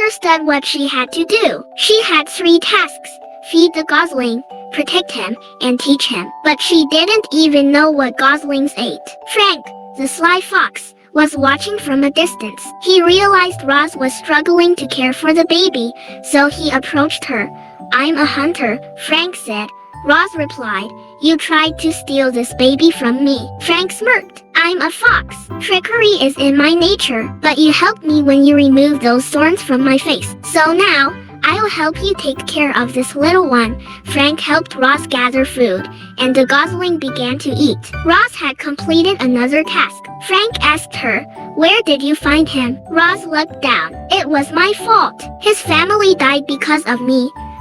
understood what she had to do. She had 3 tasks: feed the gosling, protect him, and teach him. But she didn't even know what goslings ate. Frank, the sly fox, was watching from a distance. He realized Roz was struggling to care for the baby, so he approached her. "I'm a hunter," Frank said. Roz replied, "You tried to steal this baby from me." Frank smirked. "I'm a fox. Trickery is in my nature, but you helped me when you removed those thorns from my face. So now, I'll help you take care of this little one." Frank helped Roz gather food, and the gosling began to eat. Roz had completed another task. Frank asked her, "Where did you find him?" Roz looked down. "It was my fault. His family died because of me."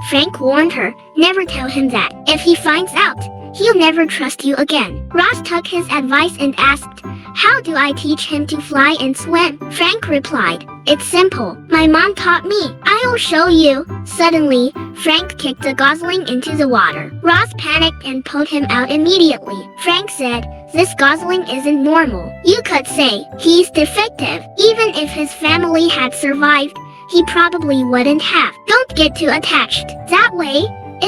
Frank warned her, "Never tell him that. If he finds out, he'll never trust you again." Roz took his advice and asked, "How do I teach him to fly and swim?" Frank replied, "It's simple. My mom taught me. I'll show you." Suddenly, Frank kicked the gosling into the water. Roz panicked and pulled him out immediately. Frank said, "This gosling isn't normal. You could say he's defective. Even if his family had survived, he probably wouldn't have. Don't get too attached. That way,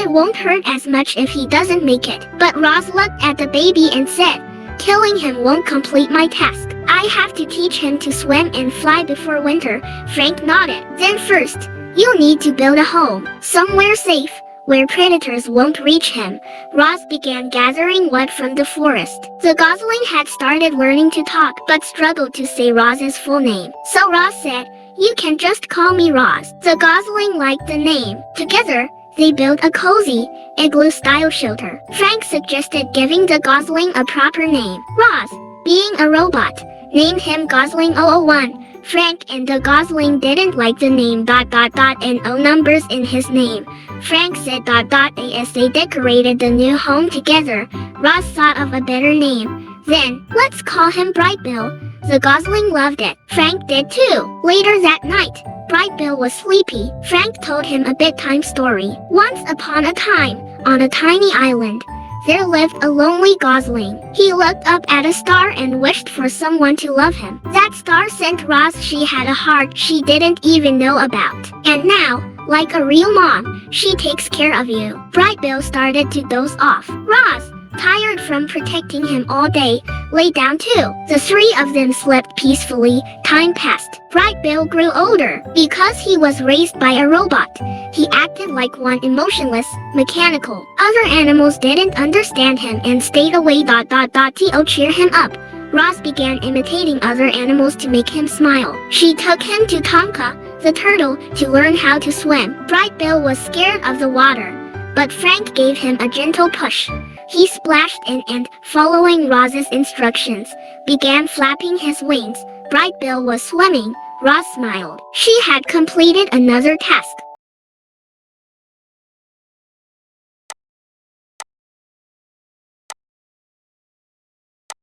it won't hurt as much if he doesn't make it." But Roz looked at the baby and said, "Killing him won't complete my task. I have to teach him to swim and fly before winter." Frank nodded. "Then first, you'll need to build a home, somewhere safe, where predators won't reach him." Roz began gathering wood from the forest. The gosling had started learning to talk but struggled to say Roz's full name. So Roz said, "You can just call me Roz." The gosling liked the name. Together, they built a cozy, igloo-style shelter. Frank suggested giving the gosling a proper name. Roz, being a robot, named him Gosling 001. Frank and the gosling didn't like the name ... and O numbers in his name. Frank said ... as they decorated the new home together. Roz thought of a better name. Then, "Let's call him Brightbill." The gosling loved it. Frank did too. Later that night, Brightbill was sleepy. Frank told him a bedtime story. Once upon a time, on a tiny island, there lived a lonely gosling. He looked up at a star and wished for someone to love him. That star sent Roz. She had a heart she didn't even know about. And now, like a real mom, she takes care of you. Brightbill started to doze off. Roz, tired from protecting him all day, lay down too. The 3 of them slept peacefully. Time passed. Brightbill grew older. Because he was raised by a robot, he acted like one, emotionless, mechanical. Other animals didn't understand him and stayed away. To cheer him up, Roz began imitating other animals to make him smile. She took him to Tonka, the turtle, to learn how to swim. Brightbill was scared of the water, but Frank gave him a gentle push. He splashed in and, following Roz's instructions, began flapping his wings. Brightbill was swimming. Roz smiled. She had completed another task.